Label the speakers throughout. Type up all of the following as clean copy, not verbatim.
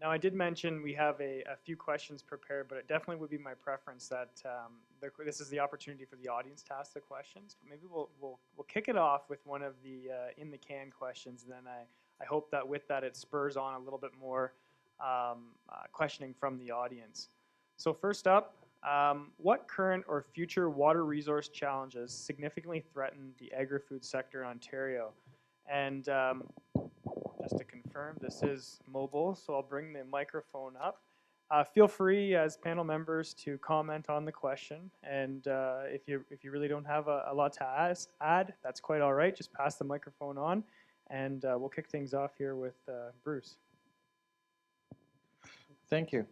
Speaker 1: Now, I did mention we have a few questions prepared, but it definitely would be my preference that this is the opportunity for the audience to ask the questions. But maybe we'll kick it off with one of the in the can questions. And then I hope that with that it spurs on a little bit more questioning from the audience. So first up, what current or future water resource challenges significantly threaten the agri-food sector in Ontario? And just to confirm, this is mobile, so I'll bring the microphone up. Feel free as panel members to comment on the question, and if you really don't have a lot to add, that's quite all right. Just pass the microphone on, and we'll kick things off here with Bruce.
Speaker 2: Thank you.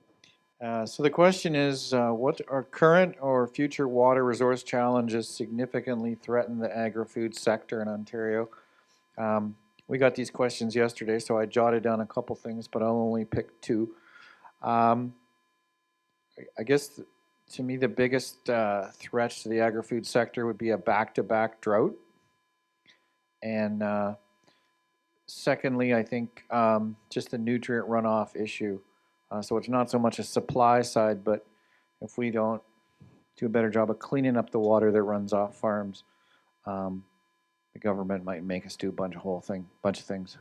Speaker 2: So the question is, what are current or future water resource challenges significantly threaten the agri-food sector in Ontario? We got these questions yesterday, so I jotted down a couple things, but I'll only pick two. I guess to me the biggest threat to the agri-food sector would be a back-to-back drought. And secondly, I think just the nutrient runoff issue. So it's not so much a supply side, but if we don't do a better job of cleaning up the water that runs off farms, the government might make us do a bunch of things.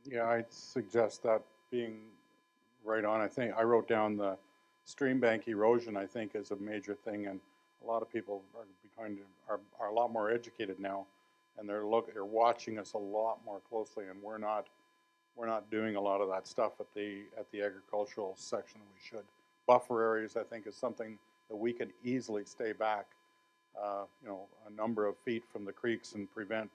Speaker 3: Yeah, I'd suggest that being right on. I think I wrote down the stream bank erosion. I think is a major thing, and a lot of people are a lot more educated now, and they're watching us a lot more closely, and we're not doing a lot of that stuff at the agricultural section. We should. Buffer areas, I think, is something that we can easily stay back, a number of feet from the creeks and prevent,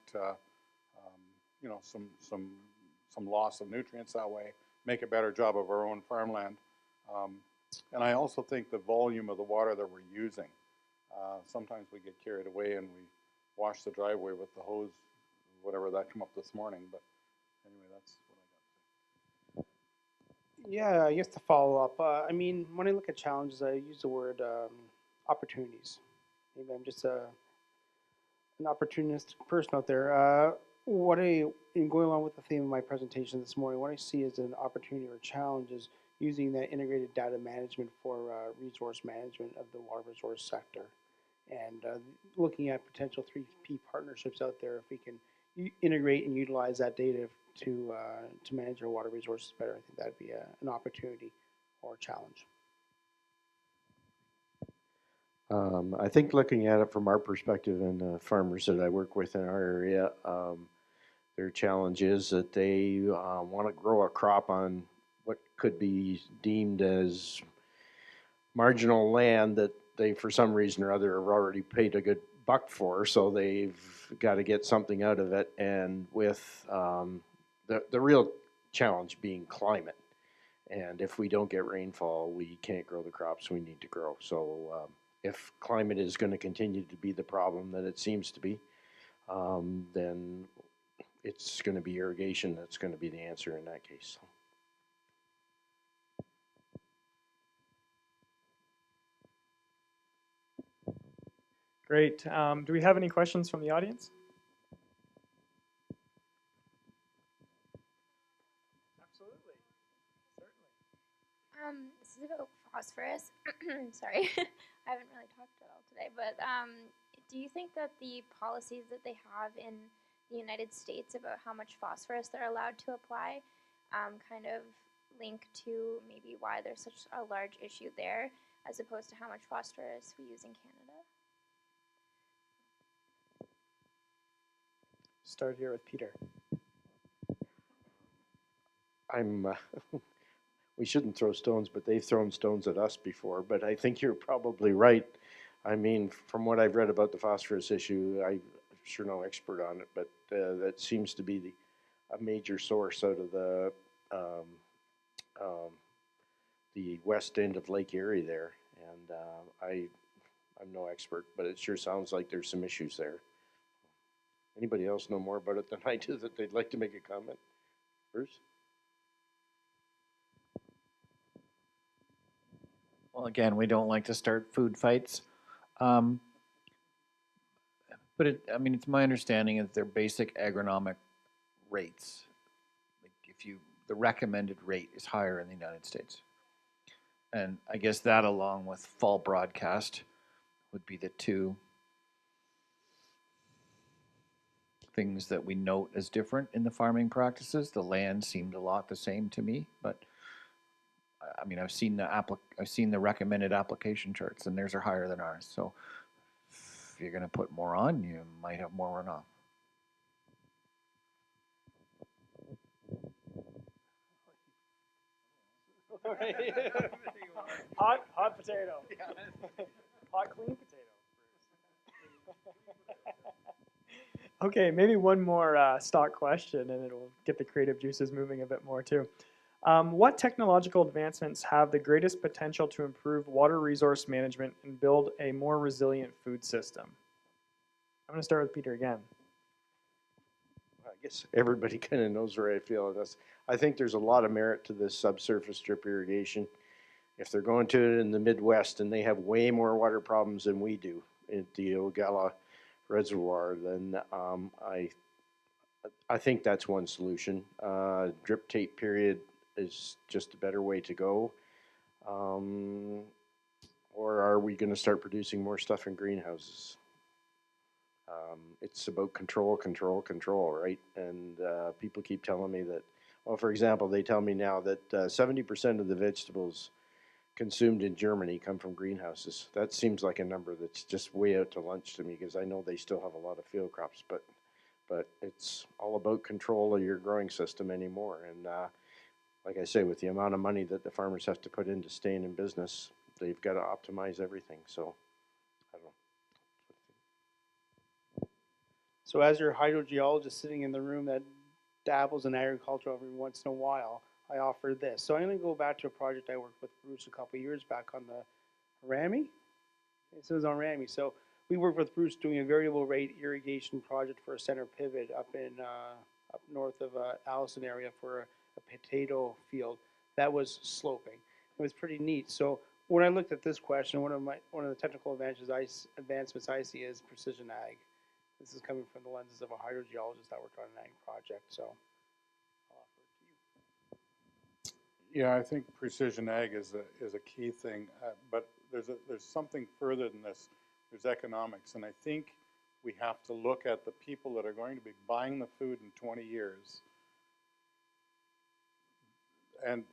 Speaker 3: some loss of nutrients that way. Make a better job of our own farmland, and I also think the volume of the water that we're using. Sometimes we get carried away and we wash the driveway with the hose, whatever that came up this morning. But anyway, that's what I got to say.
Speaker 4: Yeah, I guess to follow up, I mean, when I look at challenges, I use the word opportunities. Maybe I'm just an opportunistic person out there. In going along with the theme of my presentation this morning, what I see as an opportunity or challenge is using that integrated data management for resource management of the water resource sector, and looking at potential 3P partnerships out there. If we can integrate and utilize that data to manage our water resources better, I think that'd be an opportunity or a challenge.
Speaker 5: I think looking at it from our perspective and the farmers that I work with in our area, their challenge is that they want to grow a crop on what could be deemed as marginal land that they, for some reason or other, have already paid a good buck for, so they've got to get something out of it. And with the real challenge being climate, and if we don't get rainfall, we can't grow the crops we need to grow. So if climate is going to continue to be the problem that it seems to be, then it's going to be irrigation that's going to be the answer in that case.
Speaker 1: Great. Do we have any questions from the audience? Absolutely. Certainly.
Speaker 6: This is about phosphorus. Sorry, I haven't really talked at all today, but do you think that the policies that they have in the United States about how much phosphorus they're allowed to apply kind of link to maybe why there's such a large issue there as opposed to how much phosphorus we use in Canada?
Speaker 1: Start here with Peter.
Speaker 5: We shouldn't throw stones, but they've thrown stones at us before. But I think you're probably right. I mean, from what I've read about the phosphorus issue, I'm sure no expert on it, but that seems to be a major source out of the west end of Lake Erie there. And I'm no expert, but it sure sounds like there's some issues there. Anybody else know more about it than I do that they'd like to make a comment? Bruce?
Speaker 2: Well, again, we don't like to start food fights. But it's my understanding that they're basic agronomic rates. Like the recommended rate is higher in the United States. And I guess that along with fall broadcast would be the two things that we note as different in the farming practices. The land seemed a lot the same to me, but I mean, I've seen the recommended application charts, and theirs are higher than ours. So if you're going to put more on, you might have more runoff.
Speaker 1: Hot potato. Hot clean potato. Okay, maybe one more stock question, and it'll get the creative juices moving a bit more too. What technological advancements have the greatest potential to improve water resource management and build a more resilient food system? I'm going to start with Peter again.
Speaker 5: I guess everybody kind of knows where I feel on this. I think there's a lot of merit to this subsurface drip irrigation. If they're going to it in the Midwest and they have way more water problems than we do at the Ogala Reservoir, then I think that's one solution. Drip tape period is just a better way to go. Or are we going to start producing more stuff in greenhouses? It's about control, right? And people keep telling me that, well, for example, they tell me now that 70% of the vegetables consumed in Germany come from greenhouses. That seems like a number that's just way out to lunch to me, because I know they still have a lot of field crops, but it's all about control of your growing system anymore. And like I say, with the amount of money that the farmers have to put into staying in business, they've got to optimize everything. So I don't know.
Speaker 4: So as your hydrogeologist sitting in the room that dabbles in agriculture every once in a while, I offer this. So I'm going to go back to a project I worked with Bruce a couple of years back on the Rami. This was on Rami. So we worked with Bruce doing a variable rate irrigation project for a center pivot up up north of Allison area for a potato field that was sloping. It was pretty neat. So when I looked at this question, one of the technical advancements I see is precision ag. This is coming from the lenses of a hydrogeologist that worked on an ag project. So I'll offer it to you.
Speaker 3: Yeah, I think precision ag is a key thing, but there's something further than this. There's economics, and I think we have to look at the people that are going to be buying the food in 20 years, and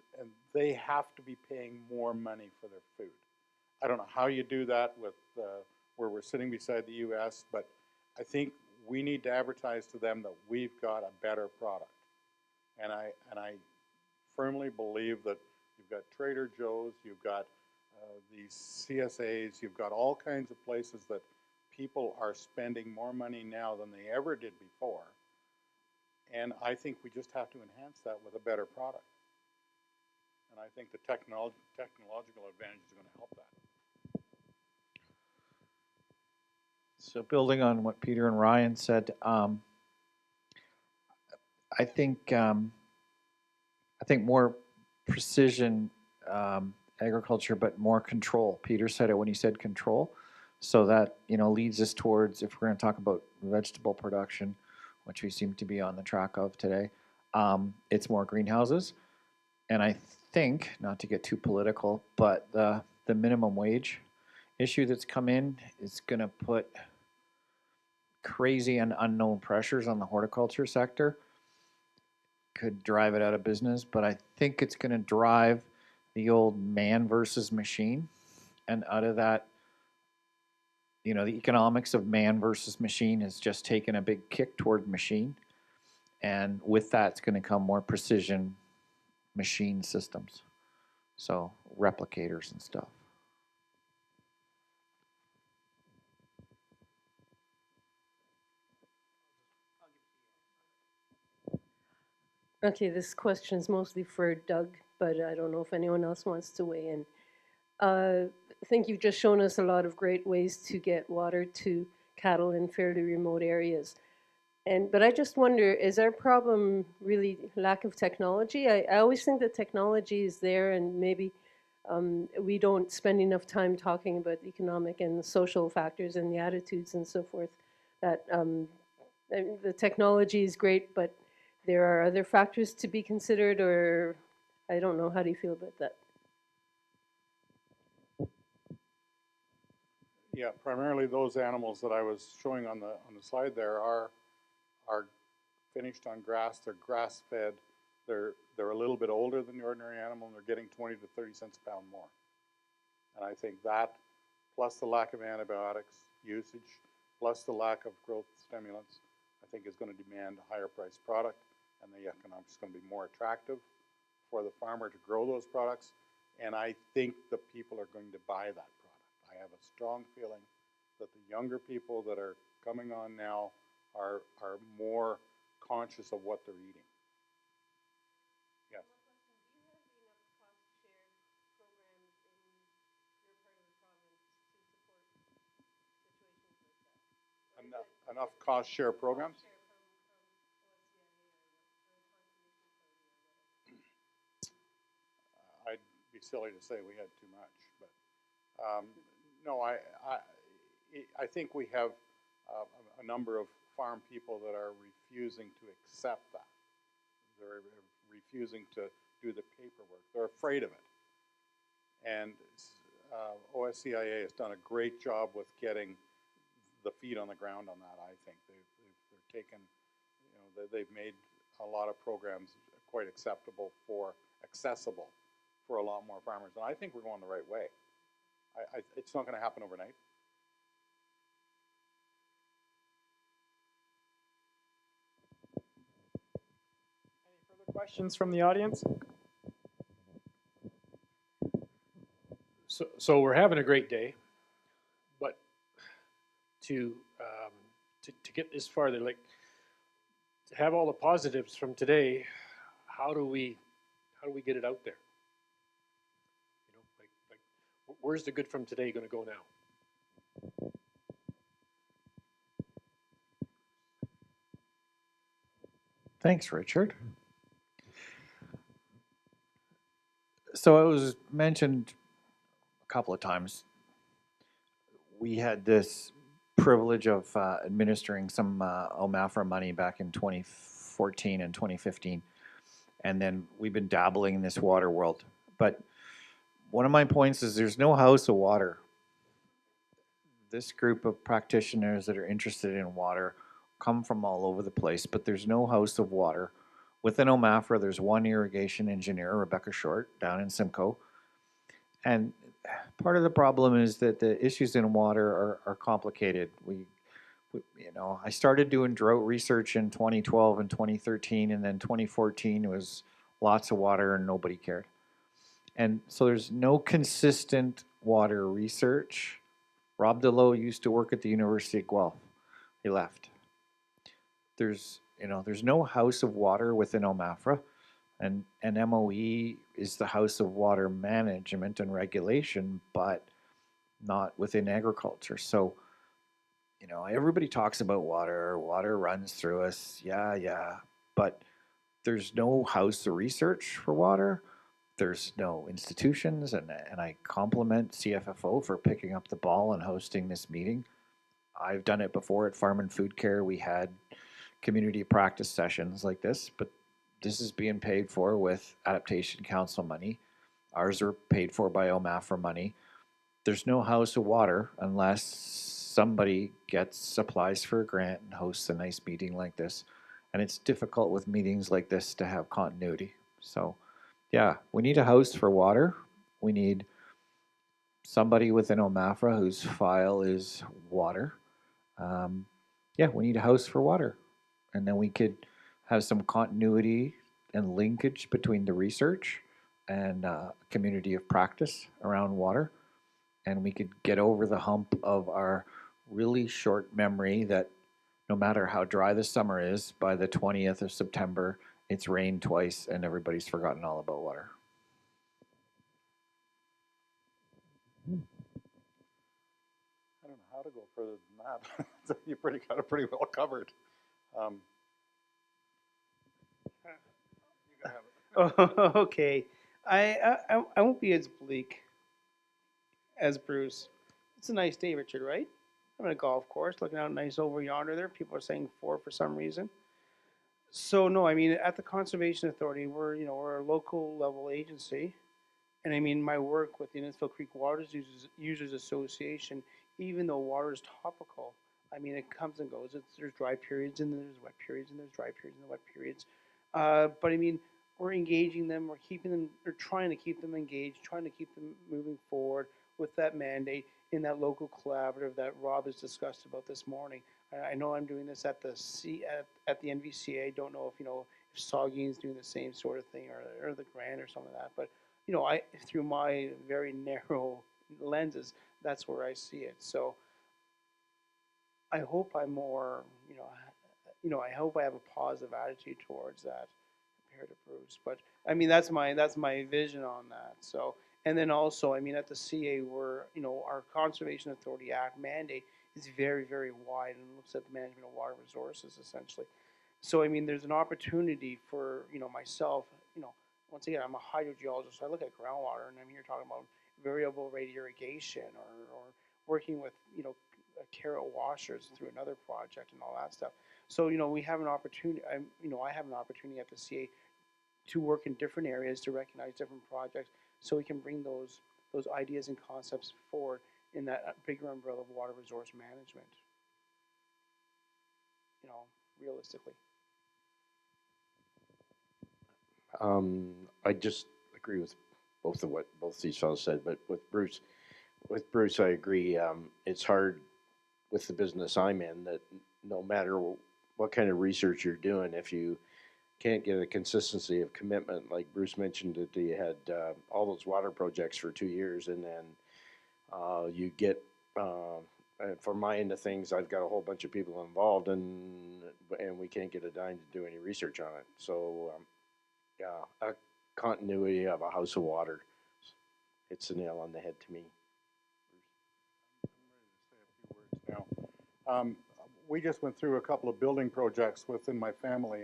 Speaker 3: they have to be paying more money for their food. I don't know how you do that with where we're sitting beside the U.S., but I think we need to advertise to them that we've got a better product, and I firmly believe that you've got Trader Joe's, you've got these CSAs, you've got all kinds of places that people are spending more money now than they ever did before, and I think we just have to enhance that with a better product, and I think the technological advantage is going to help that.
Speaker 2: So building on what Peter and Ryan said, I think more precision agriculture, but more control. Peter said it when he said control. So that leads us towards, if we're going to talk about vegetable production, which we seem to be on the track of today, it's more greenhouses. And I think, not to get too political, but the minimum wage issue that's come in is going to put crazy and unknown pressures on the horticulture sector. Could drive it out of business, but I think it's going to drive the old man versus machine, and out of that, the economics of man versus machine has just taken a big kick toward machine, and with that, it's going to come more precision machine systems, so replicators and stuff.
Speaker 7: Okay, this question is mostly for Doug, but I don't know if anyone else wants to weigh in. I think you've just shown us a lot of great ways to get water to cattle in fairly remote areas. But I just wonder, is our problem really lack of technology? I always think that technology is there, and maybe we don't spend enough time talking about the economic and the social factors and the attitudes and so forth. That the technology is great, but there are other factors to be considered, or I don't know. How do you feel about that?
Speaker 3: Yeah, primarily those animals that I was showing on the slide there are finished on grass. They're grass fed. They're a little bit older than the ordinary animal, and they're getting 20 to 30 cents a pound more. And I think that, plus the lack of antibiotics usage, plus the lack of growth stimulants, I think is going to demand a higher priced product, and the economics is going to be more attractive for the farmer to grow those products. And I think the people are going to buy that product. I have a strong feeling that the younger people that are coming on now are more conscious of what they're eating. Yes. Enough cost share programs? I'd be silly to say we had too much, but no, I think we have a number of farm people that are refusing to accept that. They're refusing to do the paperwork. They're afraid of it. And OSCIA has done a great job with getting the feet on the ground on that. I think they're taken, they've made a lot of programs quite accessible for a lot more farmers. And I think we're going the right way. It's not going to happen overnight.
Speaker 1: Any further questions from the audience?
Speaker 8: So we're having a great day, but to get this farther, like to have all the positives from today, how do we get it out there? Like where's the good from today going to go now?
Speaker 2: Thanks, Richard. So it was mentioned a couple of times. We had this privilege of administering some OMAFRA money back in 2014 and 2015. And then we've been dabbling in this water world. But one of my points is there's no house of water. This group of practitioners that are interested in water come from all over the place, but there's no house of water. Within OMAFRA, there's one irrigation engineer, Rebecca Short, down in Simcoe. And part of the problem is that the issues in water are complicated. I started doing drought research in 2012 and 2013, and then 2014 was lots of water and nobody cared. And so there's no consistent water research. Rob DeLoe used to work at the University of Guelph. He left. There's no house of water within OMAFRA, and MOE is the house of water management and regulation, but not within agriculture. So, everybody talks about water. Water runs through us. Yeah. But there's no house of research for water. There's no institutions, and I compliment CFFO for picking up the ball and hosting this meeting. I've done it before at Farm and Food Care. We had community practice sessions like this, but this is being paid for with Adaptation Council money. Ours are paid for by OMAFRA money. There's no house of water unless somebody applies for a grant and hosts a nice meeting like this. And it's difficult with meetings like this to have continuity. So, yeah, we need a house for water. We need somebody within OMAFRA whose file is water. We need a house for water. And then we could have some continuity and linkage between the research and community of practice around water. And we could get over the hump of our really short memory that no matter how dry the summer is, by the 20th of September, it's rained twice and everybody's forgotten all about water.
Speaker 3: I don't know how to go further than that. So you got it pretty well covered. You can have it.
Speaker 4: Oh, okay. I won't be as bleak as Bruce. It's a nice day, Richard, right? I'm at a golf course looking out nice over yonder there. People are saying 4 for some reason. So no, I mean at the Conservation Authority, we're a local level agency, and I mean my work with the Innisfil Creek Users Association, even though water is topical, I mean it comes and goes. There's dry periods and there's wet periods and there's dry periods and wet periods, but I mean we're engaging them, we're keeping them, we're trying to keep them engaged, trying to keep them moving forward with that mandate in that local collaborative that Rob has discussed about this morning. I know I'm doing this at the NVCA. Don't know if if Saugeen's doing the same sort of thing or the Grant or something like that. But I through my very narrow lenses, that's where I see it. So I hope I'm more I hope I have a positive attitude towards that compared to Bruce. But I mean that's my vision on that. So and then also I mean at the CA we're our Conservation Authority Act mandate is very, very wide and looks at the management of water resources essentially. So I mean, there's an opportunity for myself. Once again, I'm a hydrogeologist, so I look at groundwater, and I'm here talking about variable rate irrigation or working with carrot washers through another project and all that stuff. So we have an opportunity. I have an opportunity at the CA to work in different areas to recognize different projects, so we can bring those ideas and concepts forward in that bigger umbrella of water resource management. Realistically.
Speaker 5: I just agree with both of what both these fellows said, but with Bruce, I agree. It's hard with the business I'm in that no matter what kind of research you're doing, if you can't get a consistency of commitment, like Bruce mentioned that they had all those water projects for 2 years, and then you get. For my end of things, I've got a whole bunch of people involved, and we can't get a dime to do any research on it. So yeah, a continuity of a house of water hits the nail on the head to me.
Speaker 3: I'm ready to say a few words now. We just went through a couple of building projects within my family,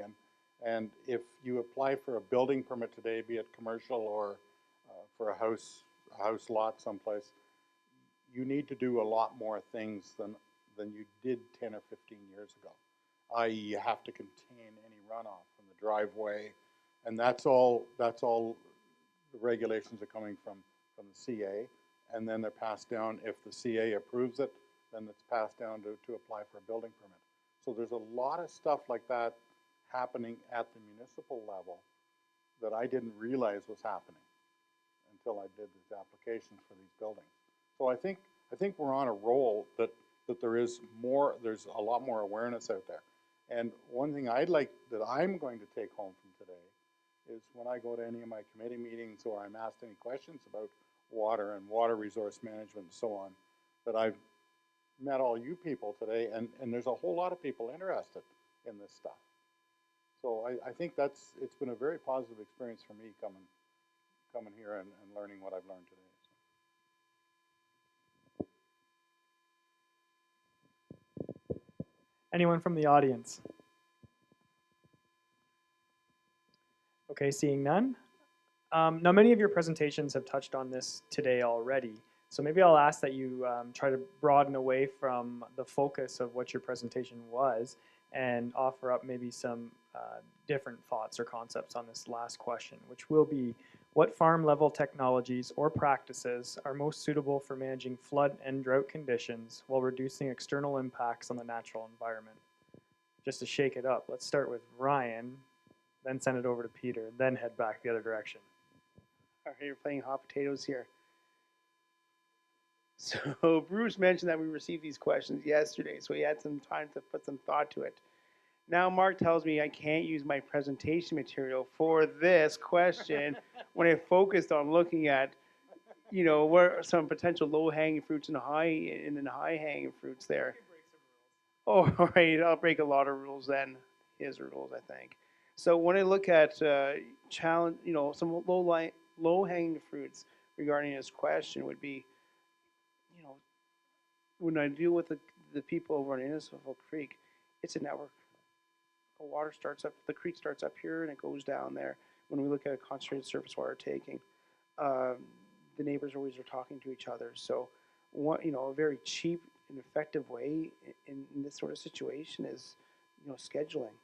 Speaker 3: and if you apply for a building permit today, be it commercial or for a house lot someplace, you need to do a lot more things than you did 10 or 15 years ago. I.e., you have to contain any runoff from the driveway, and that's all the regulations are coming from the CA, and then they're passed down. If the CA approves it, then it's passed down to apply for a building permit. So there's a lot of stuff like that happening at the municipal level that I didn't realize was happening until I did these applications for these buildings. So I think we're on a roll that there's a lot more awareness out there. And one thing that I'm going to take home from today is when I go to any of my committee meetings or I'm asked any questions about water and water resource management and so on, that I've met all you people today, and there's a whole lot of people interested in this stuff. So I think it's been a very positive experience for me coming here and learning what I've learned today.
Speaker 1: Anyone from the audience? Okay, seeing none. Now, many of your presentations have touched on this today already, so maybe I'll ask that you try to broaden away from the focus of what your presentation was and offer up maybe some different thoughts or concepts on this last question, which will be, what farm-level technologies or practices are most suitable for managing flood and drought conditions while reducing external impacts on the natural environment? Just to shake it up, let's start with Ryan, then send it over to Peter, then head back the other direction.
Speaker 4: All right, you're playing hot potatoes here. So Bruce mentioned that we received these questions yesterday, so he had some time to put some thought to it. Now Mark tells me I can't use my presentation material for this question when I focused on looking at, what are some potential low-hanging fruits and high-hanging fruits there. Oh, all right, I'll break a lot of rules then. His rules, I think. So when I look at challenge, some low-hanging fruits regarding this question would be, when I deal with the people over on Innisfil Creek, it's a network. The creek starts up here and it goes down there. When we look at a concentrated surface water taking, the neighbors always are talking to each other. So, a very cheap and effective way in this sort of situation is, scheduling.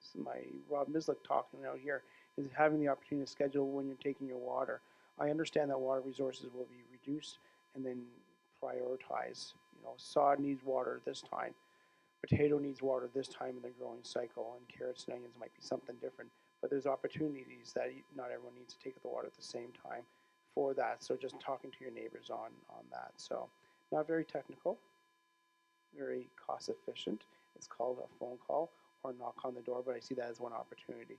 Speaker 4: this is my Rob Mislick talking out here, is having the opportunity to schedule when you're taking your water. I understand that water resources will be reduced and then prioritize. You know, sod needs water this time, potato needs water this time in the growing cycle, and carrots and onions might be something different. But there's opportunities that not everyone needs to take the water at the same time for that. So just talking to your neighbors on that. So not very technical, very cost efficient. It's called a phone call or a knock on the door, but I see that as one opportunity.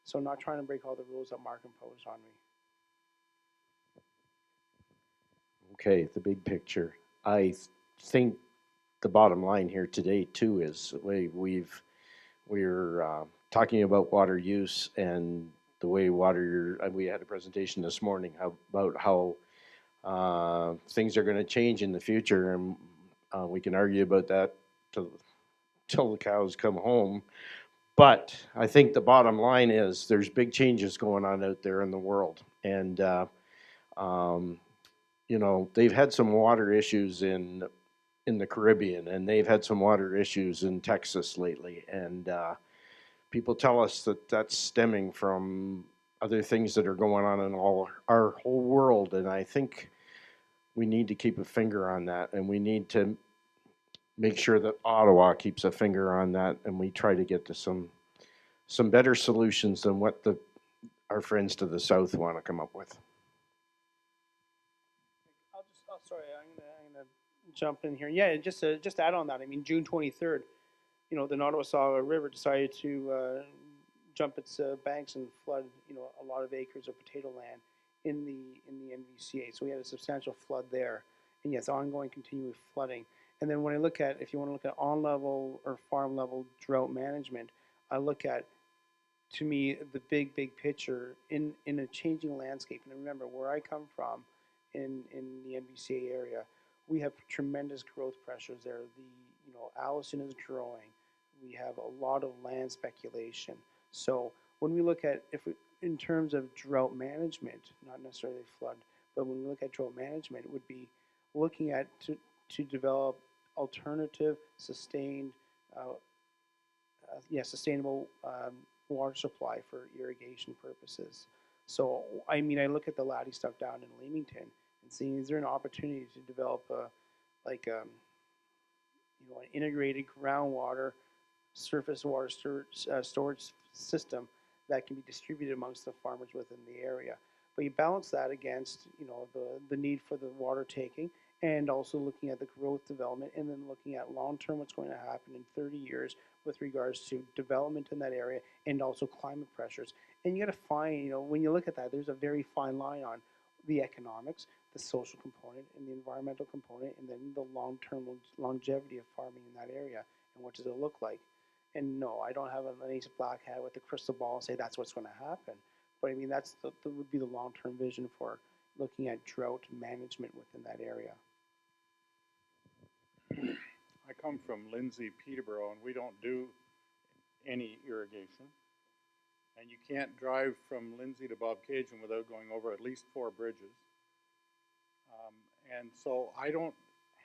Speaker 4: So not trying to break all the rules that Mark imposed on me.
Speaker 5: Okay, the big picture. I think the bottom line here today too is we're talking about water use and the way water. We had a presentation this morning about how things are going to change in the future, and we can argue about that till the cows come home. But I think the bottom line is there's big changes going on out there in the world, and you know, they've had some water issues in the Caribbean, and they've had some water issues in Texas lately, and people tell us that that's stemming from other things that are going on in our whole world, and I think we need to keep a finger on that, and we need to make sure that Ottawa keeps a finger on that, and we try to get to some better solutions than what our friends to the south want to come up with.
Speaker 4: Sorry, I'm gonna jump in here. Yeah, just add on that. I mean, June 23rd, you know, the Nottawasaga River decided to jump its banks and flood, you know, a lot of acres of potato land in the NVCA. So we had a substantial flood there, and yes, ongoing continuous flooding. And then when I look at, if you want to look at on level or farm level drought management, I look at, to me, the big picture in a changing landscape. And remember, where I come from, in the NVCA area, we have tremendous growth pressures there. You know, Allison is growing. We have a lot of land speculation. So when we look at, in terms of drought management, not necessarily flood, but when we look at drought management, it would be looking at to develop alternative, sustained, sustainable water supply for irrigation purposes. So, I mean, I look at the laddie stuff down in Leamington and seeing, is there an opportunity to develop you know, an integrated groundwater, surface water storage system that can be distributed amongst the farmers within the area. But you balance that against, you know, the need for the water taking, and also looking at the growth development, and then looking at long term what's going to happen in 30 years with regards to development in that area, and also climate pressures. And you got to find, you know, when you look at that, there's a very fine line on the economics, the social component, and the environmental component, and then the long-term longevity of farming in that area, and what does it look like. And no, I don't have an ace black hat with a crystal ball and say that's what's going to happen. But I mean, that would be the long-term vision for looking at drought management within that area.
Speaker 3: I come from Lindsay, Peterborough, and we don't do any irrigation. And you can't drive from Lindsay to Bobcaygeon without going over at least 4 bridges. And so I don't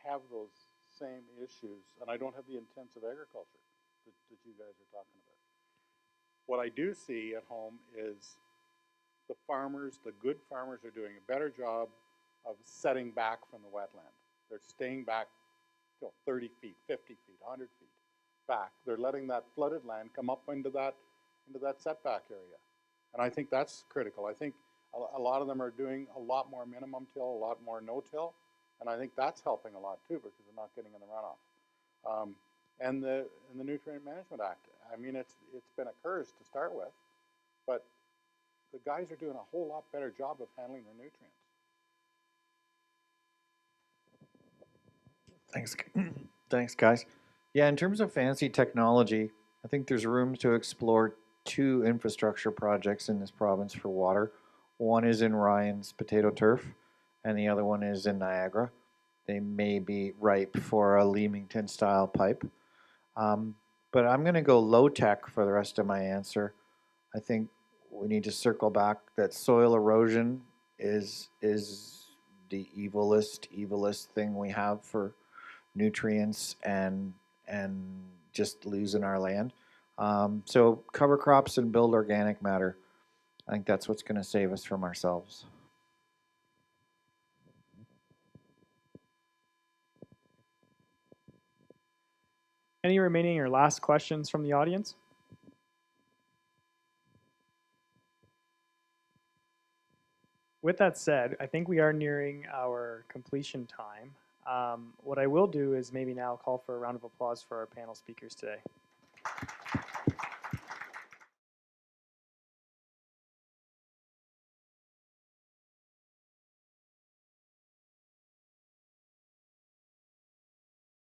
Speaker 3: have those same issues, and I don't have the intensive agriculture that you guys are talking about. What I do see at home is the farmers, the good farmers, are doing a better job of setting back from the wetland. They're staying back, you know, 30 feet, 50 feet, 100 feet back. They're letting that flooded land come up into that setback area. And I think that's critical. I think a lot of them are doing a lot more minimum till, a lot more no-till, and I think that's helping a lot too, because they're not getting in the runoff. And the Nutrient Management Act, I mean, it's been a curse to start with, but the guys are doing a whole lot better job of handling their nutrients.
Speaker 2: Thanks, thanks, guys. Yeah, in terms of fancy technology, I think there's room to explore 2 infrastructure projects in this province for water. One is in Ryan's potato turf, and the other one is in Niagara. They may be ripe for a Leamington-style pipe. But I'm going to go low-tech for the rest of my answer. I think we need to circle back that soil erosion is the evilest thing we have for nutrients and just losing our land. So cover crops and build organic matter. I think that's what's going to save us from ourselves.
Speaker 1: Any remaining or last questions from the audience? With that said, I think we are nearing our completion time. What I will do is maybe now call for a round of applause for our panel speakers today.